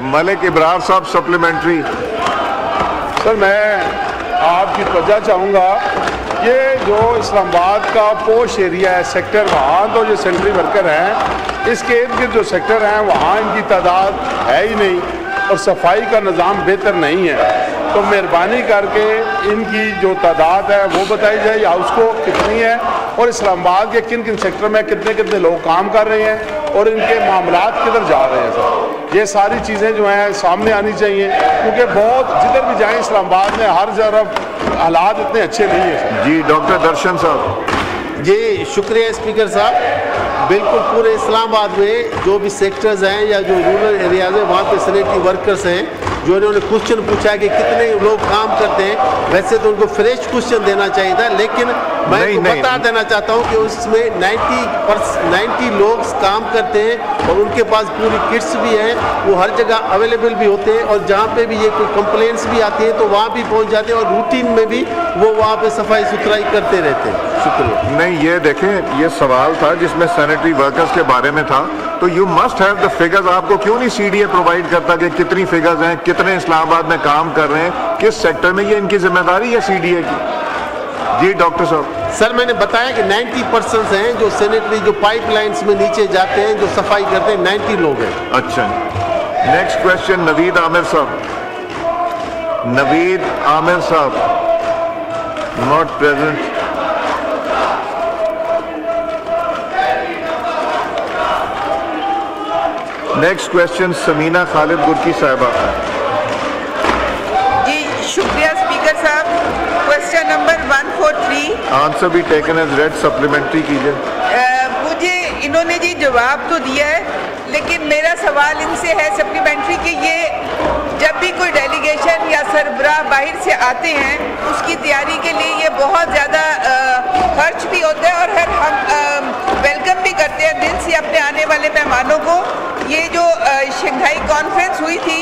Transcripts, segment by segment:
मलिक इब्रार साहब supplementary. Sir मैं आपकी तवज्जो चाहूँगा, ये जो इस्लामाबाद का पोश एरिया है सेक्टर, वहाँ तो जो सेंट्री वर्कर हैं इसके इर्द गिर्द जो सेक्टर हैं वहाँ इनकी तादाद है ही नहीं और सफाई का निज़ाम बेहतर नहीं है। तो मेहरबानी करके इनकी जो तादाद है वो बताई जाए, हाउस को कितनी है और इस्लामाबाद के किन किन सेक्टर में कितने कितने लोग काम कर रहे हैं और इनके मामलात किधर जा रहे हैं। सर ये सारी चीज़ें जो हैं सामने आनी चाहिए, क्योंकि बहुत जिधर भी जाएं इस्लामाबाद में हर तरफ हालात इतने अच्छे नहीं हैं। जी डॉक्टर दर्शन साहब। जी शुक्रिया स्पीकर साहब। बिल्कुल पूरे इस्लामाबाद में जो भी सेक्टर्स हैं या जो रूरल एरियाज हैं वहाँ पे सैनिटरी वर्कर्स हैं, जो इन्होंने क्वेश्चन पूछा है कि कितने लोग काम करते हैं, वैसे तो उनको फ्रेश क्वेश्चन देना चाहिए था, लेकिन मैं बता देना चाहता हूँ कि उसमें 90 लोग काम करते हैं और उनके पास पूरी किट्स भी हैं, वो हर जगह अवेलेबल भी होते हैं और जहाँ पे भी ये कोई कंप्लेंट्स भी आती हैं तो वहाँ भी पहुँच जाते हैं और रूटीन में भी वो वहाँ पे सफाई सुथराई करते रहते हैं। शुक्रिया। नहीं ये देखें, ये सवाल था जिसमें सैनिटरी वर्कर्स के बारे में था, तो you must have the figures. आपको क्यों नहीं सीडीए प्रोवाइड करता कि कितनी फिगर्स हैं, कितने इस्लामाबाद में काम कर रहे हैं, किस सेक्टर में, ये इनकी जिम्मेदारी है सीडीए की। जी डॉक्टर साहब। सर मैंने बताया कि 90% हैं जो सैनिटरी जो पाइपलाइंस में नीचे जाते हैं जो सफाई करते हैं, 90 लोग हैं। अच्छा नेक्स्ट क्वेश्चन नवीद आमिर साहब। नवीद आमिर साहब not present. Next question Samina Khalid Gurki साहिबा। जी शुक्रिया स्पीकर साहब। Question number 143। आंसर भी टेकन एज रेड, सप्लीमेंट्री कीजिए। मुझे इन्होंने जी जवाब तो दिया है, लेकिन मेरा सवाल इनसे है सप्लीमेंट्री कि ये जब भी कोई डेलीगेशन या सरबराह बाहर से आते हैं उसकी तैयारी के लिए ये बहुत ज़्यादा खर्च भी होता है और हम वेलकम भी करते हैं दिल से अपने आने वाले मेहमानों को। ये जो शंघाई कॉन्फ्रेंस हुई थी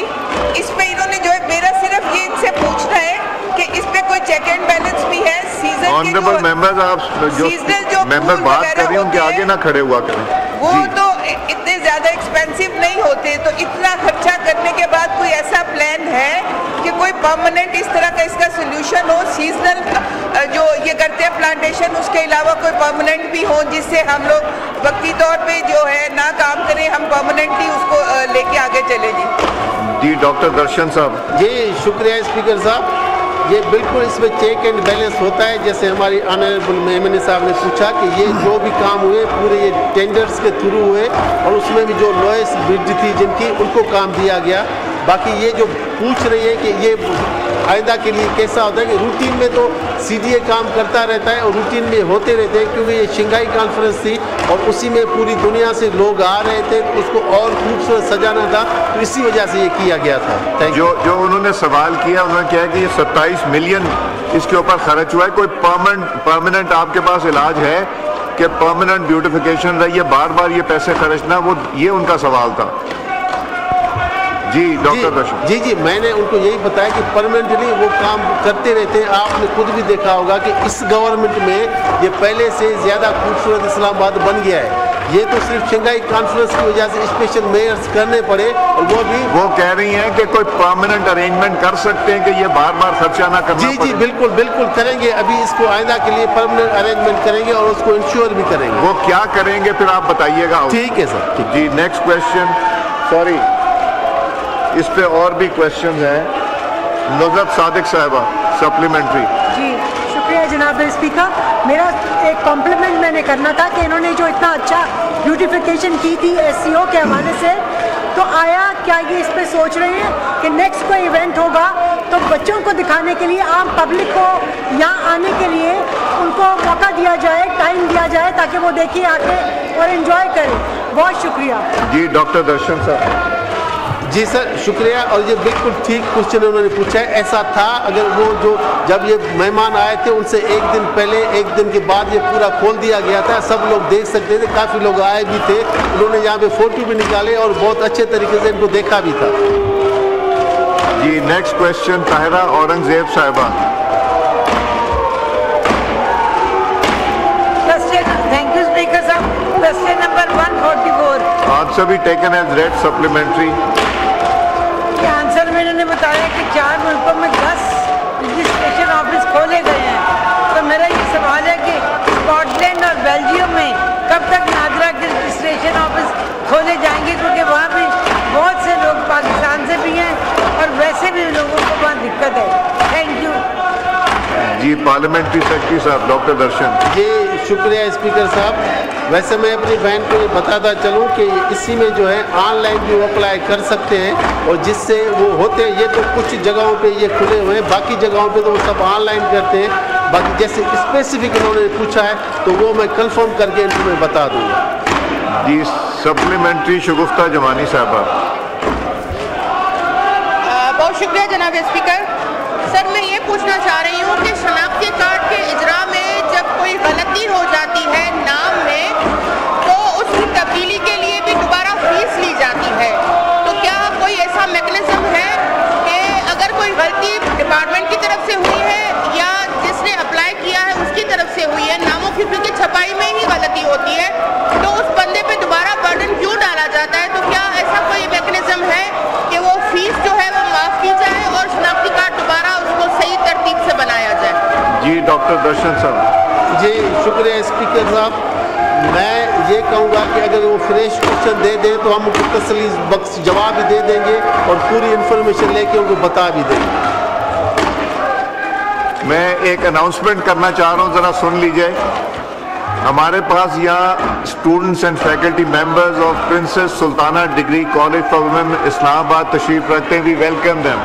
इसमें इन्होंने जो है, मेरा सिर्फ ये इनसे पूछना है कि इस पे कोई चेक एंड बैलेंस भी है। सीजन ऑनरेबल मेंबर्स, आप जो मेंबर बात कर रहे हैं उनके आगे ना खड़े हुआ करें। वो तो इतने ज़्यादा एक्सपेंसिव नहीं होते, तो इतना खर्चा करने के बाद कोई ऐसा प्लान है कि कोई परमानेंट इस तरह का इसका सोल्यूशन हो? सीजनल जो ये करते हैं प्लांटेशन, उसके अलावा कोई परमानेंट भी हो जिससे हम लोग वक्ती तौर पे जो है ना काम करें, हम परमानेंटली उसको लेके आगे चले। जी डॉक्टर दर्शन साहब। जी शुक्रिया स्पीकर साहब। ये बिल्कुल इसमें चेक एंड बैलेंस होता है, जैसे हमारी ऑनरेबल मेमन साहब ने पूछा कि ये जो भी काम हुए पूरे ये टेंडर्स के थ्रू हुए और उसमें भी जो लोएस्ट बिड थी जिनकी, उनको काम दिया गया। बाकी ये जो पूछ रही है कि ये आइंदा के लिए कैसा होता है कि रूटीन में तो सीडीए काम करता रहता है और रूटीन में होते रहते हैं, क्योंकि ये शंघाई कॉन्फ्रेंस थी और उसी में पूरी दुनिया से लोग आ रहे थे, तो उसको और खूबसूरत सजाना था, तो इसी वजह से ये किया गया था। जो उन्होंने सवाल किया, उन्होंने कहा कि ये 27 मिलियन इसके ऊपर खर्च हुआ है, कोई परमानेंट आपके पास इलाज है कि परमानेंट ब्यूटिफिकेशन रही है, बार बार ये पैसे खर्चना, वो ये उनका सवाल था। जी डॉक्टर दर्शन। जी मैंने उनको यही बताया कि परमानेंटली वो काम करते रहते हैं। आपने खुद भी देखा होगा कि इस गवर्नमेंट में ये पहले से ज़्यादा खूबसूरत इस्लामाबाद बन गया है। ये तो सिर्फ शंघाई कॉन्फ्रेंस की वजह से स्पेशल मेयर्स करने पड़े, और वो कह रही हैं कि कोई परमानेंट अरेंजमेंट कर सकते हैं कि ये बार बार खर्चा ना करना पड़े। जी बिल्कुल करेंगे। अभी इसको आइंदा के लिए परमानेंट अरेंजमेंट करेंगे और उसको इंश्योर भी करेंगे। वो क्या करेंगे फिर आप बताइएगा। ठीक है सर। जी नेक्स्ट क्वेश्चन, सॉरी इस पे और भी क्वेश्चन हैं। नुज़रत सादिक साहिबा सप्लीमेंट्री। जी शुक्रिया जनाब स्पीकर। मेरा एक कॉम्प्लीमेंट मैंने करना था कि इन्होंने जो इतना अच्छा ब्यूटिफिकेशन की थी एससीओ के हवाले से, तो आया क्या ये इस पे सोच रहे हैं कि नेक्स्ट कोई इवेंट होगा तो बच्चों को दिखाने के लिए, आम पब्लिक को यहाँ आने के लिए उनको मौका दिया जाए, टाइम दिया जाए, ताकि वो देखिए आके और एंजॉय करें। बहुत शुक्रिया। जी डॉक्टर दर्शन साहब। जी सर शुक्रिया। और ये बिल्कुल ठीक क्वेश्चन उन्होंने पूछा है। ऐसा था, अगर वो जो जब ये मेहमान आए थे उनसे एक दिन पहले, एक दिन के बाद ये पूरा खोल दिया गया था, सब लोग देख सकते थे, काफ़ी लोग आए भी थे, उन्होंने यहाँ पे फोटो भी निकाले और बहुत अच्छे तरीके से इनको देखा भी था। जी नेक्स्ट क्वेश्चन ताहिरा औरंगजेब साहिबा। थैंक यू स्पीकर साहब। Question number 144। आंसर भी टेकन एज रेड, सप्लीमेंट्री। انہوں نے بتایا کہ 4 ملکوں میں 10 رجسٹریشن آفس کھولے گئے ہیں. تو میرا یہ سوال ہے کہ اسکاٹ لینڈ اور بیلجیم میں کب تک نادرا کے رجسٹریشن آفس کھولے جائیں گے؟ کیونکہ وہاں بھی بہت سے لوگ پاکستان سے بھی ہیں اور ویسے بھی لوگوں کو وہاں دقت ہے. Thank you. جی پارلیمنٹری سیکرٹری صاحب ڈاکٹر درشن. جی شکریہ اسپیکر صاحب. ویسے میں اپنی بہن کو یہ بتاتا چلوں کہ اسی میں جو ہے آن لائن بھی وہ اپلائی کر سکتے ہیں اور جس سے وہ ہوتے ہیں. یہ تو کچھ جگہوں پہ یہ کھلے ہوئے ہیں, باقی جگہوں پہ تو وہ سب آن لائن کرتے ہیں. باقی جیسے اسپیسیفک انہوں نے پوچھا ہے تو وہ میں کنفرم کر کے ان کو میں بتا دوں گا. جی سپلیمنٹری شگفتہ جمانی صاحبہ. بہت شکریہ جناب اسپیکر. سر میں یہ پوچھنا چاہ رہی ہوں کہ شناختی کارڈ کے اجرا میں جب کوئی غلطی ہو جاتی ہے نام میں تو اس کی تبدیلی کے لیے بھی دوبارہ فیس لی جاتی ہے. تو کیا کوئی ایسا میکنزم ہے کہ اگر کوئی غلطی ڈپارٹمنٹ کی طرف سے ہوئی ہے یا جس نے اپلائی کیا ہے اس کی طرف سے ہوئی ہے, ناموں کی کیونکہ چھپائی میں ہی غلطی ہوتی ہے, تو اس بندے پہ دوبارہ برڈن کیوں ڈالا جاتا ہے؟ تو کیا ایسا کوئی میکنزم ہے کہ وہ فیس جو ہے وہ معاف کی جائے اور شناختی کارڈ دوبارہ اس کو صحیح ترتیب سے بنایا جائے؟ جی ڈاکٹر درشن صاحب. جی شکریہ اسپیکر صاحب. میں یہ کہوں گا کہ اگر وہ فریش کوشچن دے دیں تو ہم ان کو تسلی بخش جواب بھی دے دیں گے اور پوری انفارمیشن لے کے ان کو بتا بھی دیں گے. میں ایک اناؤنسمنٹ کرنا چاہ رہا ہوں, ذرا سن لیجئے. ہمارے پاس یہاں students and faculty members of princess Sultana degree college for women Islamabad تشریف رکھتے ہیں. We welcome them.